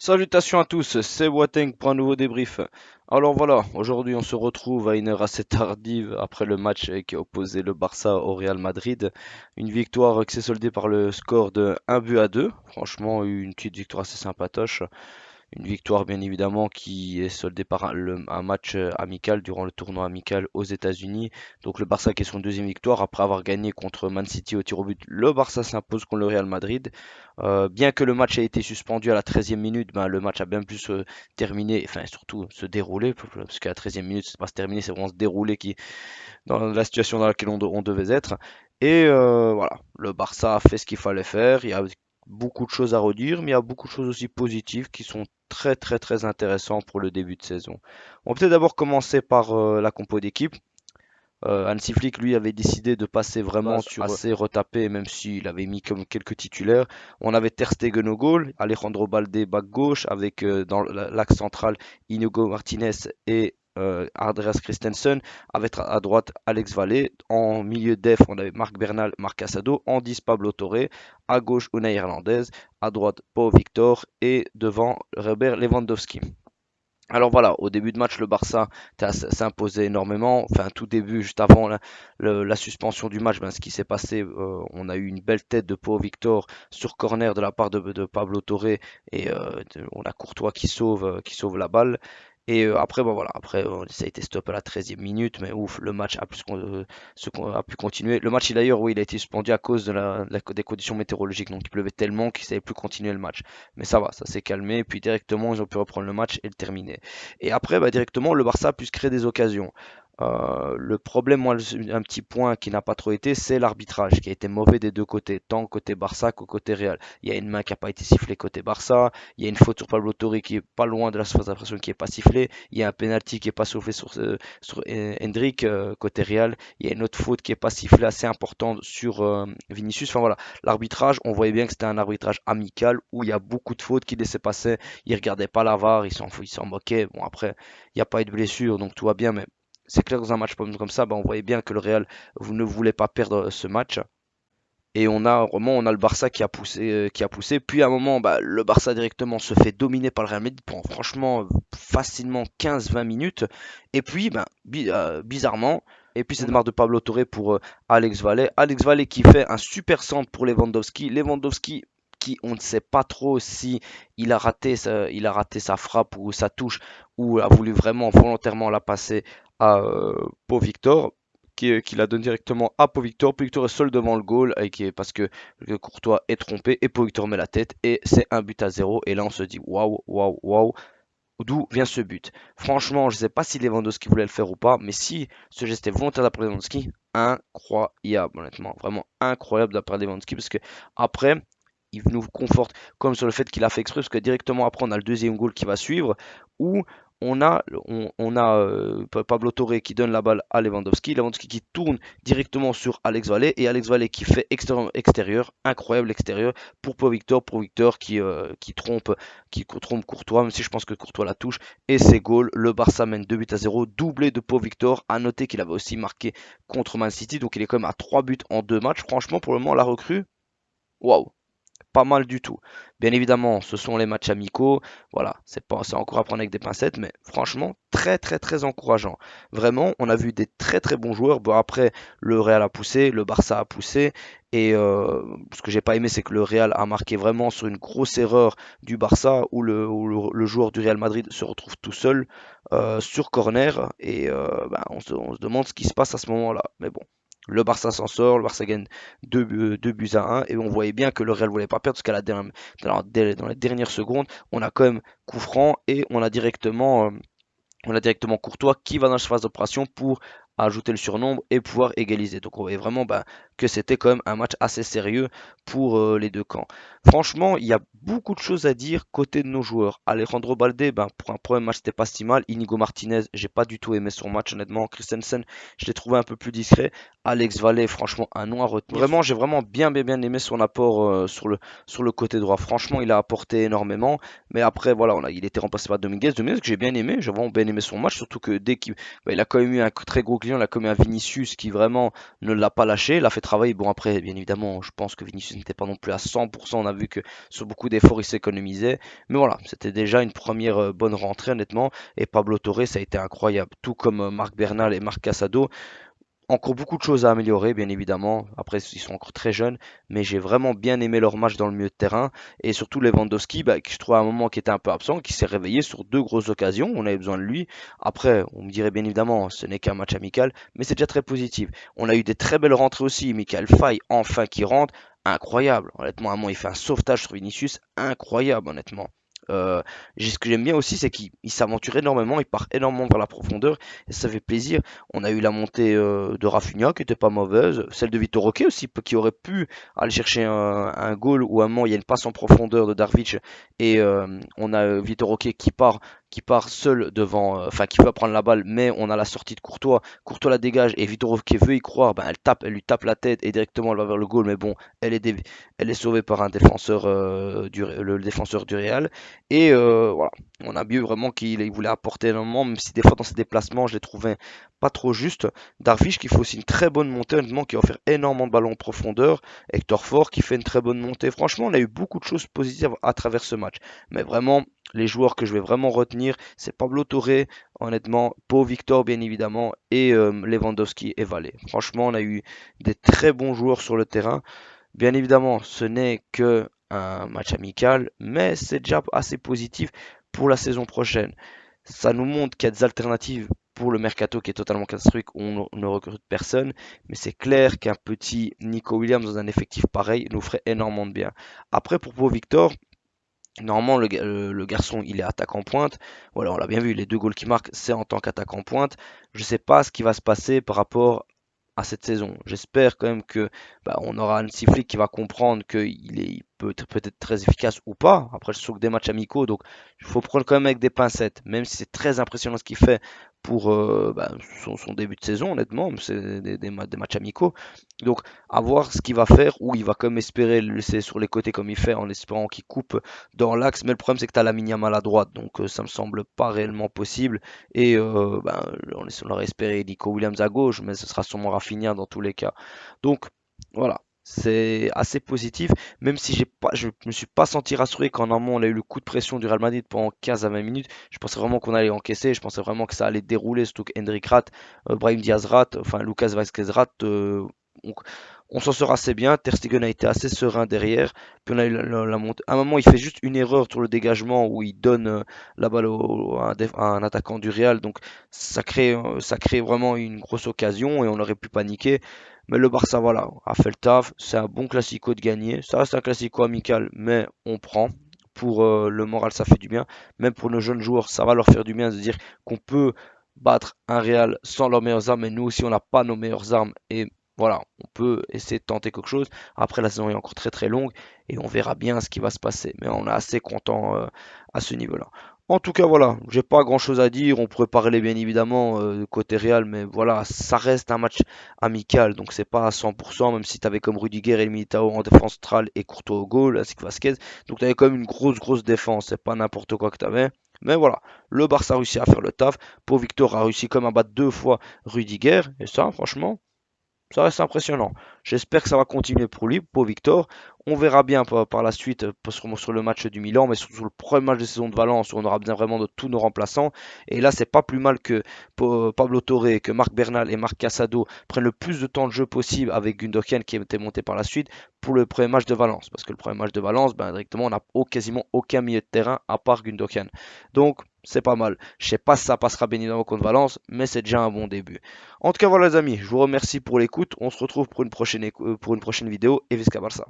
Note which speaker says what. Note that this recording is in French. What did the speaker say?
Speaker 1: Salutations à tous, c'est Boateng pour un nouveau débrief. Alors voilà, aujourd'hui on se retrouve à une heure assez tardive après le match qui a opposé le Barça au Real Madrid. Une victoire qui s'est soldée par le score de 1 but à 2. Franchement, une petite victoire assez sympatoche. Une victoire bien évidemment qui est soldée par un match amical durant le tournoi amical aux États-Unis. Donc le Barça qui est son deuxième victoire après avoir gagné contre Man City au tir au but. Le Barça s'impose contre le Real Madrid. Bien que le match ait été suspendu à la 13e minute, ben, le match a bien pu se terminer, enfin surtout se dérouler, parce qu'à la 13e minute c'est pas se terminer, c'est vraiment se dérouler qui, dans la situation dans laquelle on devait être. Et voilà, le Barça a fait ce qu'il fallait faire. Il y a beaucoup de choses à redire, mais il y a beaucoup de choses aussi positives qui sont très très très intéressantes pour le début de saison. On peut peut-être d'abord commencer par la compo d'équipe. Hansi Flick, lui, avait décidé de passer vraiment
Speaker 2: Base
Speaker 1: sur
Speaker 2: assez.
Speaker 1: assez retapé, même s'il avait mis comme quelques titulaires. On avait Ter Stegen au goal, Alejandro Balde back gauche, avec dans l'axe central Inigo Martinez et Andreas Christensen, avec à droite Alex Vallée. En milieu def, on avait Marc Bernal, Marc Casado. En 10, Pablo Torre. À gauche, Unai Hernandez. À droite, Pau Victor. Et devant, Robert Lewandowski. Alors voilà, au début de match, le Barça s'est imposé énormément. Enfin, tout début, juste avant la suspension du match, ben, ce qui s'est passé, on a eu une belle tête de Pau Victor sur corner de la part de Pablo Torre et on a Courtois qui sauve la balle. Et après, bon voilà, après ça a été stoppé à la 13e minute, mais ouf, le match a pu continuer. Le match, d'ailleurs, oui, il a été suspendu à cause des conditions météorologiques, donc il pleuvait tellement qu'il ne savait plus continuer le match. Mais ça va, ça s'est calmé, puis directement, ils ont pu reprendre le match et le terminer. Et après, bah, directement, le Barça a pu se créer des occasions. Le problème, moi, un petit point qui n'a pas trop été, c'est l'arbitrage qui a été mauvais des deux côtés, tant côté Barça qu'au côté Real. Il y a une main qui n'a pas été sifflée côté Barça, il y a une faute sur Pablo Torre qui est pas loin de la surface d'impression qui est pas sifflée, il y a un penalty qui est pas soufflé sur Hendrick côté Real, il y a une autre faute qui est pas sifflée assez importante sur Vinicius. Enfin voilà, l'arbitrage, on voyait bien que c'était un arbitrage amical où il y a beaucoup de fautes qui laissaient passer, ils regardaient pas la VAR, ils s'en moquaient. Bon après, il n'y a pas eu de blessure, donc tout va bien, mais c'est clair que dans un match comme ça, bah, on voyait bien que le Real ne voulait pas perdre ce match. Et on a le Barça qui a poussé. Puis à un moment, bah, le Barça directement se fait dominer par le Real Madrid pendant franchement facilement 15-20 minutes. Et puis, ben, bizarrement, et puis c'est
Speaker 2: On a
Speaker 1: démarre de Pablo Torre pour Alex Valle. Alex Valle qui fait un super centre pour Lewandowski. Lewandowski qui, on ne sait pas trop si il a raté sa frappe ou sa touche ou a voulu vraiment volontairement la passer à Pau Victor qui la donne directement à Pau Victor. Pau Victor est seul devant le goal parce que Courtois est trompé et Pau Victor met la tête et c'est 1 but à 0. Et là on se dit waouh, waouh, waouh, d'où vient ce but? Franchement, je ne sais pas si Lewandowski voulait le faire ou pas, mais si ce geste est volontaire d'après Lewandowski, incroyable, honnêtement, vraiment incroyable d'après Lewandowski parce que après, il nous conforte comme sur le fait qu'il a fait exprès parce que directement après on a le deuxième goal qui va suivre où on a Pablo Torre qui donne la balle à Lewandowski, Lewandowski qui tourne directement sur Alex Valle et Alex Valle qui fait extérieur, incroyable extérieur pour Victor qui trompe Courtois, même si je pense que Courtois la touche et c'est goal. Le Barça mène 2 buts à 0, doublé de Pau Victor. À noter qu'il avait aussi marqué contre Man City, donc il est quand même à 3 buts en 2 matchs. Franchement, pour le moment, la recrue, waouh, pas mal du tout. Bien évidemment, ce sont les matchs amicaux. Voilà, c'est encore à prendre avec des pincettes, mais franchement, très très très encourageant. Vraiment, on a vu des très très bons joueurs. Bon, après, le Real a poussé, le Barça a poussé, et ce que j'ai pas aimé, c'est que le Real a marqué vraiment sur une grosse erreur du Barça, où le joueur du Real Madrid se retrouve tout seul sur corner, et ben, on se demande ce qui se passe à ce moment-là. Mais bon. Le Barça s'en sort, le Barça gagne 2 buts à 1 et on voyait bien que le Real voulait pas perdre parce qu'à dans les dernières secondes, on a quand même coup franc et on a directement Courtois qui va dans la phase d'opération pour ajouter le surnombre et pouvoir égaliser. Donc on voyait vraiment bah, que c'était quand même un match assez sérieux pour les deux camps. Franchement, il y a beaucoup de choses à dire côté de nos joueurs. Alejandro Balde, ben, pour un premier match, c'était pas si mal. Inigo Martinez, j'ai pas du tout aimé son match honnêtement. Christensen, je l'ai trouvé un peu plus discret. Alex Valle, franchement, un nom à retenir. Vraiment, j'ai vraiment bien aimé son apport sur le côté droit. Franchement, il a apporté énormément. Mais après, voilà, il était remplacé par Dominguez. Dominguez que j'ai bien aimé, j'ai vraiment bien aimé son match, surtout que dès qu'il bah, il a quand même eu un très gros Coquelin, il a commis un Vinicius qui vraiment ne l'a pas lâché, l'a fait travailler. Bon, après, bien évidemment, je pense que Vinicius n'était pas non plus à 100%. On a vu que sur beaucoup d'efforts, il s'économisait. Mais voilà, c'était déjà une première bonne rentrée, honnêtement. Et Pablo Torre, ça a été incroyable. Tout comme Marc Bernal et Marc Casado. Encore beaucoup de choses à améliorer, bien évidemment. Après, ils sont encore très jeunes, mais j'ai vraiment bien aimé leur match dans le milieu de terrain. Et surtout Lewandowski, bah, que je trouvais à un moment qui était un peu absent, qui s'est réveillé sur deux grosses occasions. On avait besoin de lui. Après, on me dirait bien évidemment, ce n'est qu'un match amical, mais c'est déjà très positif. On a eu des très belles rentrées aussi. Michael Faye, enfin, qui rentre. Incroyable. Honnêtement, à un moment, il fait un sauvetage sur Vinicius. Incroyable, honnêtement. Euh, Ce que j'aime bien aussi, c'est qu'il s'aventure énormément, il part énormément vers la profondeur, et ça fait plaisir. On a eu la montée de Rafinha qui était pas mauvaise, celle de Vitor Roque aussi, qui aurait pu aller chercher un goal où à un moment il y a une passe en profondeur de Darvic et on a Vitor Roque qui part seul devant, enfin qui peut prendre la balle, mais on a la sortie de Courtois. Courtois la dégage et Vitor Roque veut y croire, ben elle lui tape la tête et directement elle va vers le goal, mais bon, elle est sauvée par un défenseur, le défenseur du Real. Et voilà, on a vu vraiment qu'il voulait apporter énormément, même si des fois dans ses déplacements je l'ai trouvé pas trop juste. Darvish qui fait aussi une très bonne montée, honnêtement, qui a offert énormément de ballons en profondeur. Hector Ford qui fait une très bonne montée. Franchement, on a eu beaucoup de choses positives à travers ce match. Mais vraiment, les joueurs que je vais vraiment retenir, c'est Pablo Torre, honnêtement, Pau Victor, bien évidemment, et Lewandowski et Valle. Franchement, on a eu des très bons joueurs sur le terrain. Bien évidemment, ce n'est que un match amical, mais c'est déjà assez positif pour la saison prochaine. Ça nous montre qu'il y a des alternatives pour le mercato qui est totalement catastrophique, où on ne recrute personne, mais c'est clair qu'un petit Nico Williams dans un effectif pareil nous ferait énormément de bien. Après, pour Pau Victor, normalement le garçon il est attaquant pointe. Voilà, on l'a bien vu, les deux goals qu'il marque, c'est en tant qu'attaquant pointe. Je ne sais pas ce qui va se passer par rapport à cette saison. J'espère quand même que on aura un Flick qui va comprendre il peut être peut-être très efficace ou pas. Après, je trouve que des matchs amicaux, donc il faut prendre quand même avec des pincettes, même si c'est très impressionnant ce qu'il fait pour son début de saison, honnêtement, c'est des matchs amicaux. Donc, à voir ce qu'il va faire, ou il va quand même espérer le laisser sur les côtés comme il fait, en espérant qu'il coupe dans l'axe. Mais le problème, c'est que tu as la Yamal à droite, donc ça me semble pas réellement possible. Et on aurait espéré Nico Williams à gauche, mais ce sera sûrement Rafinha dans tous les cas. Donc voilà, c'est assez positif, même si je me suis pas senti rassuré quand normalement on a eu le coup de pression du Real Madrid pendant 15 à 20 minutes. Je pensais vraiment qu'on allait encaisser, je pensais vraiment que ça allait dérouler, surtout que Hendrik Rat, Brahim Diaz Rat, enfin Lucas Vazquez Rat, on, on s'en sort assez bien. Ter Stegen a été assez serein derrière. Puis on a eu la montée. À un moment, il fait juste une erreur sur le dégagement où il donne la balle à un attaquant du Real. Donc ça crée vraiment une grosse occasion et on aurait pu paniquer. Mais le Barça, voilà, a fait le taf. C'est un bon classico de gagner. Ça reste un classico amical, mais on prend. Pour le moral, ça fait du bien. Même pour nos jeunes joueurs, ça va leur faire du bien de se dire qu'on peut battre un Real sans leurs meilleures armes. Mais nous aussi, on n'a pas nos meilleures armes. Et voilà, on peut essayer de tenter quelque chose. Après, la saison est encore très très longue et on verra bien ce qui va se passer. Mais on est assez content à ce niveau-là. En tout cas, voilà, j'ai pas grand-chose à dire. On pourrait parler bien évidemment côté Real, mais voilà, ça reste un match amical, donc c'est pas à 100%, même si tu avais comme Rudiger et Militao en défense centrale et Courtois au goal, ainsi que Vasquez. Donc tu avais quand même une grosse défense, c'est pas n'importe quoi que tu avais. Mais voilà, le Barça a réussi à faire le taf. Pour Victor a réussi comme à battre deux fois Rudiger, et ça, franchement, ça reste impressionnant. J'espère que ça va continuer pour lui, pour Victor. On verra bien par la suite sur le match du Milan, mais sur le premier match de saison de Valence, où on aura besoin vraiment de tous nos remplaçants. Et là, c'est pas plus mal que Pablo Torre, que Marc Bernal et Marc Casado prennent le plus de temps de jeu possible avec Gundogan qui a été monté par la suite pour le premier match de Valence. Parce que le premier match de Valence, directement, on n'a quasiment aucun milieu de terrain à part Gundogan. Donc, c'est pas mal. Je sais pas si ça passera bien évidemment contre Valence, mais c'est déjà un bon début. En tout cas, voilà les amis, je vous remercie pour l'écoute. On se retrouve pour une prochaine vidéo et Visca Barça.